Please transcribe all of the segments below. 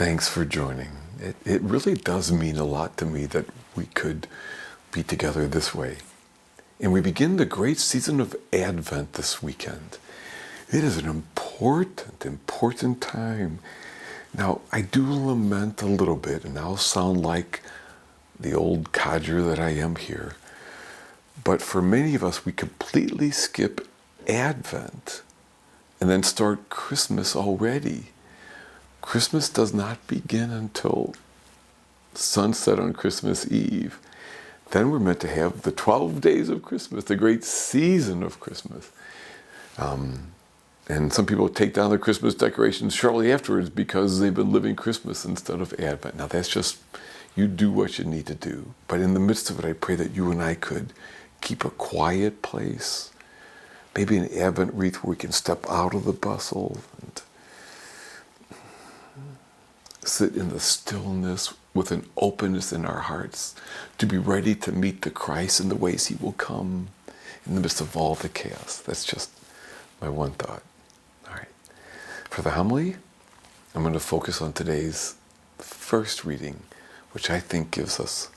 Thanks for joining. It really does mean a lot to me that we could be together this way. And we begin the great season of Advent this weekend. It is an important time. Now, I do lament a little bit, and I'll sound like the old codger that I am here. But for many of us, we completely skip Advent and then start Christmas already. Christmas does not begin until sunset on Christmas Eve. Then we're meant to have the 12 days of Christmas, the great season of Christmas. And some people take down their Christmas decorations shortly afterwards because they've been living Christmas instead of Advent. Now that's just, you do what you need to do. But in the midst of it, I pray that you and I could keep a quiet place, maybe an Advent wreath where we can step out of the bustle and sit in the stillness with an openness in our hearts to be ready to meet the Christ in the ways he will come in the midst of all the chaos. That's just my one thought. All right. For the homily, I'm going to focus on today's first reading, which I think gives us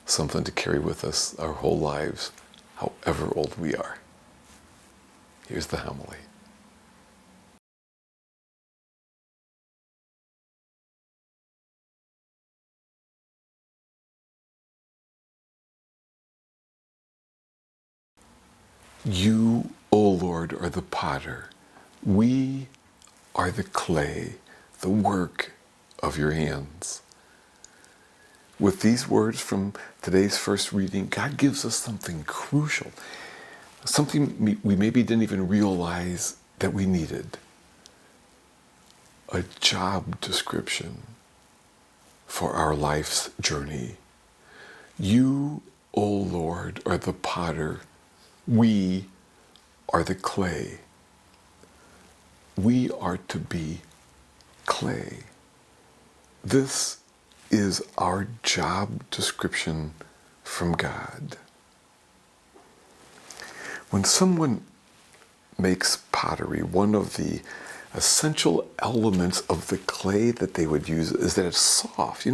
something to carry with us our whole lives, however old we are. Here's the homily. You, O Lord, are the potter. We are the clay, the work of your hands. With these words from today's first reading, God gives us something crucial, something we maybe didn't even realize that we needed. A job description for our life's journey. You, O Lord, are the potter. We are the clay. We are to be clay. This is our job description from God. When someone makes pottery, one of the essential elements of the clay that they would use is that it's soft,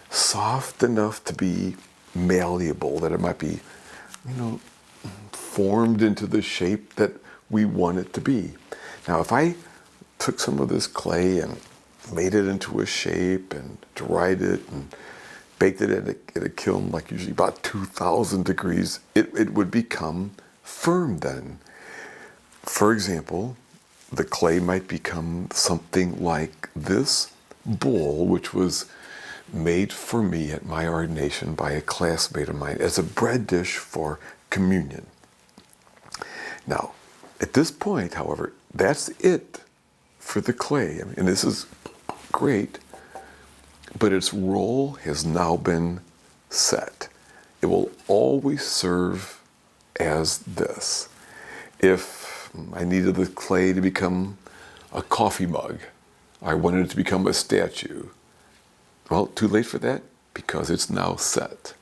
soft enough to be malleable, that it might be, formed into the shape that we want it to be. Now, if I took some of this clay and made it into a shape and dried it and baked it in a kiln, like usually about 2,000 degrees, it would become firm then. For example, the clay might become something like this bowl, which was made for me at my ordination by a classmate of mine as a bread dish for communion. Now, at this point, however, that's it for the clay. And this is great, but its role has now been set. It will always serve as this. If I needed the clay to become a coffee mug, I wanted it to become a statue, well, too late for that because it's now set.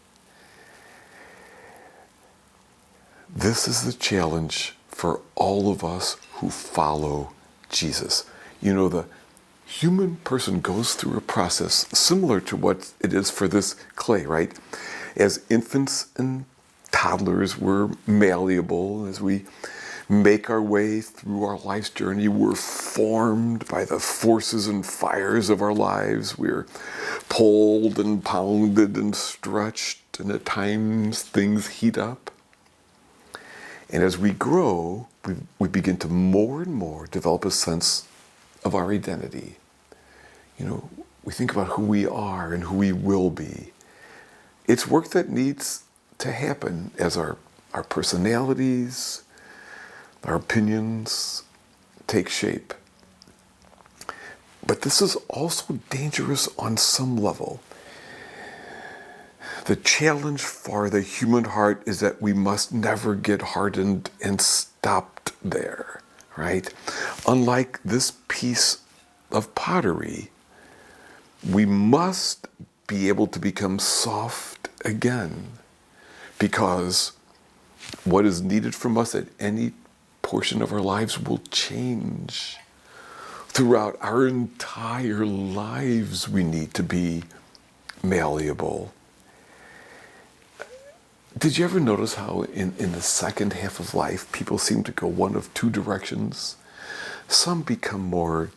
This is the challenge for all of us who follow Jesus. The human person goes through a process similar to what it is for this clay, right? As infants and toddlers, we're malleable. As we make our way through our life's journey, we're formed by the forces and fires of our lives. We're pulled and pounded and stretched, and at times things heat up. And as we grow, we begin to more and more develop a sense of our identity. We think about who we are and who we will be. It's work that needs to happen as our personalities, our opinions take shape. But this is also dangerous on some level. The challenge for the human heart is that we must never get hardened and stopped there, right? Unlike this piece of pottery, we must be able to become soft again, because what is needed from us at any portion of our lives will change. Throughout our entire lives, we need to be malleable. Did you ever notice how in the second half of life, people seem to go one of two directions? Some become more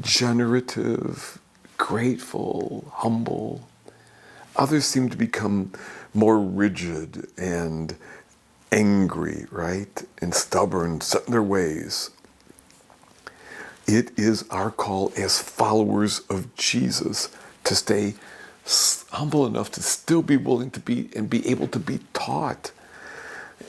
generative, grateful, humble. Others seem to become more rigid and angry, right? And stubborn, set in their ways. It is our call as followers of Jesus to stay humble enough to still be willing to be and be able to be taught,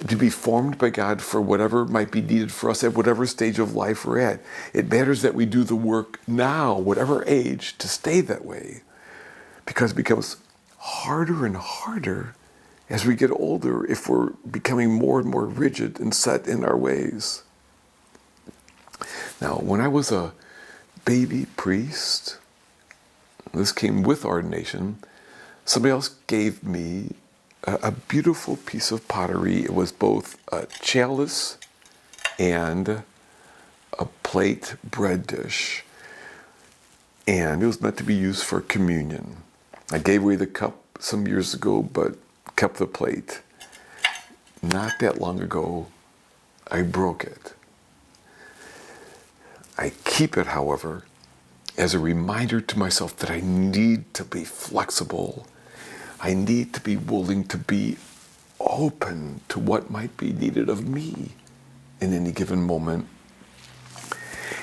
to be formed by God for whatever might be needed for us at whatever stage of life we're at. It matters that we do the work now, whatever age, to stay that way, because it becomes harder and harder as we get older if we're becoming more and more rigid and set in our ways. Now, when I was a baby priest, this came with ordination, somebody else gave me a beautiful piece of pottery. It was both a chalice and a plate bread dish. And it was meant to be used for communion. I gave away the cup some years ago, but kept the plate. Not that long ago, I broke it. I keep it, however, as a reminder to myself that I need to be flexible. I need to be willing to be open to what might be needed of me in any given moment.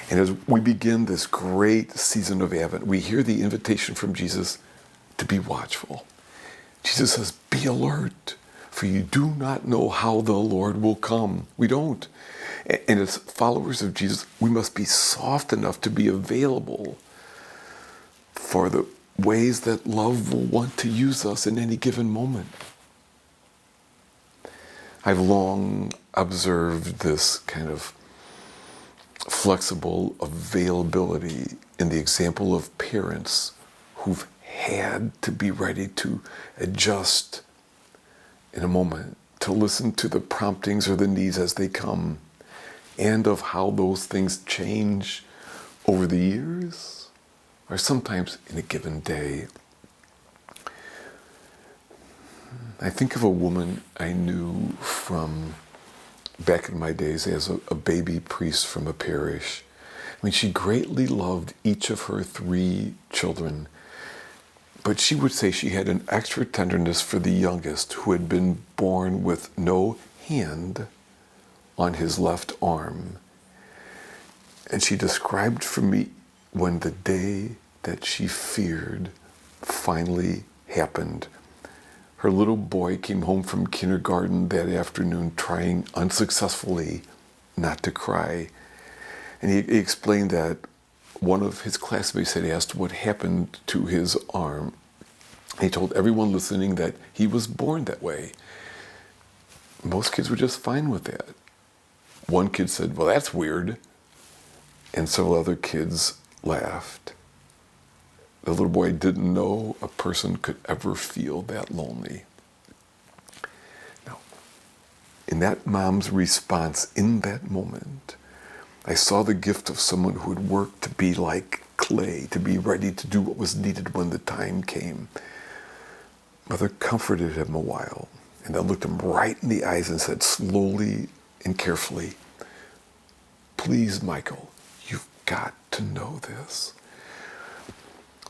And as we begin this great season of Advent, we hear the invitation from Jesus to be watchful. Jesus says, be alert, for you do not know how the Lord will come. We don't. And as followers of Jesus, we must be soft enough to be available for the ways that love will want to use us in any given moment. I've long observed this kind of flexible availability in the example of parents who've had to be ready to adjust in a moment, to listen to the promptings or the needs as they come, and of how those things change over the years, or sometimes in a given day. I think of a woman I knew from back in my days as a baby priest from a parish. I mean, she greatly loved each of her 3 children, but she would say she had an extra tenderness for the youngest, who had been born with no hand on his left arm. And she described for me when the day that she feared finally happened. Her little boy came home from kindergarten that afternoon trying unsuccessfully not to cry. And he explained that one of his classmates had asked what happened to his arm. He told everyone listening that he was born that way. Most kids were just fine with that. One kid said, well, that's weird. And several other kids laughed. The little boy didn't know a person could ever feel that lonely. Now, in that mom's response in that moment, I saw the gift of someone who had worked to be like clay, to be ready to do what was needed when the time came. Mother comforted him a while, and then looked him right in the eyes and said slowly and carefully, please, Michael, you've got to know this.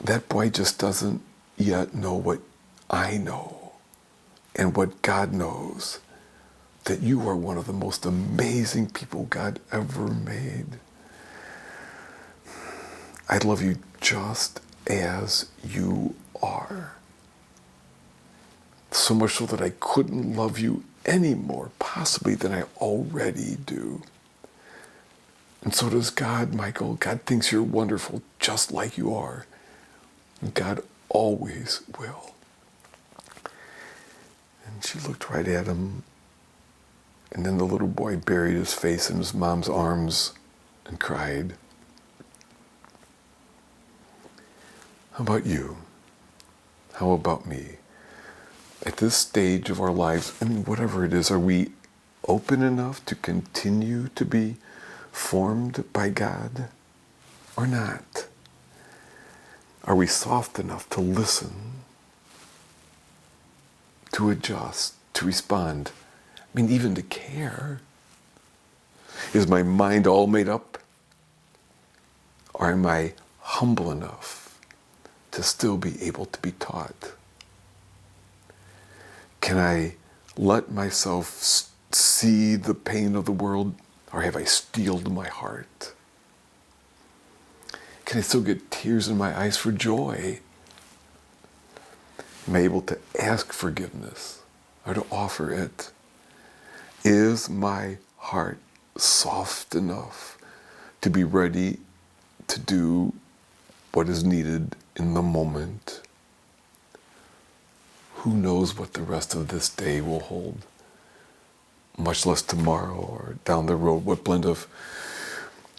That boy just doesn't yet know what I know and what God knows, that you are one of the most amazing people God ever made. I love you just as you are. So much so that I couldn't love you any more, possibly, than I already do. And so does God, Michael. God thinks you're wonderful just like you are. And God always will. And she looked right at him. And then the little boy buried his face in his mom's arms and cried. How about you? How about me? At this stage of our lives, I mean, whatever it is, are we open enough to continue to be formed by God? or not? Are we soft enough to listen, to adjust, to respond? I mean, even to care. Is my mind all made up? Or am I humble enough to still be able to be taught? Can I let myself see the pain of the world, or have I steeled my heart? Can I still get tears in my eyes for joy? Am I able to ask forgiveness or to offer it? Is my heart soft enough to be ready to do what is needed in the moment? Who knows what the rest of this day will hold, much less tomorrow or down the road. What blend of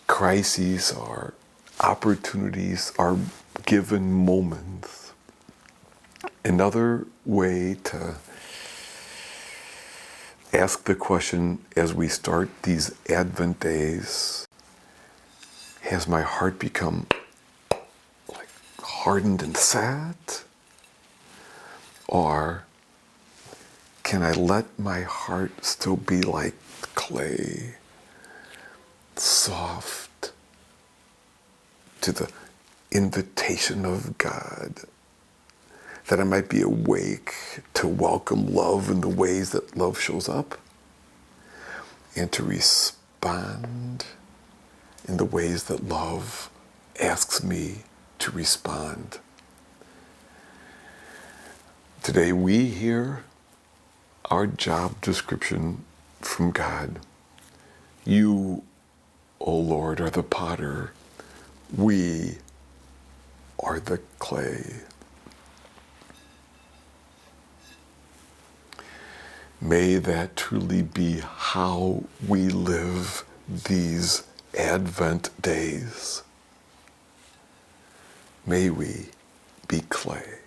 crises or opportunities are given moments. Another way to ask the question as we start these Advent days, has my heart become like hardened and sad? Or can I let my heart still be like clay, soft to the invitation of God, that I might be awake to welcome love in the ways that love shows up, and to respond in the ways that love asks me to respond. Today we hear our job description from God. You, O Lord, are the potter. We are the clay. May that truly be how we live these Advent days. May we be clay.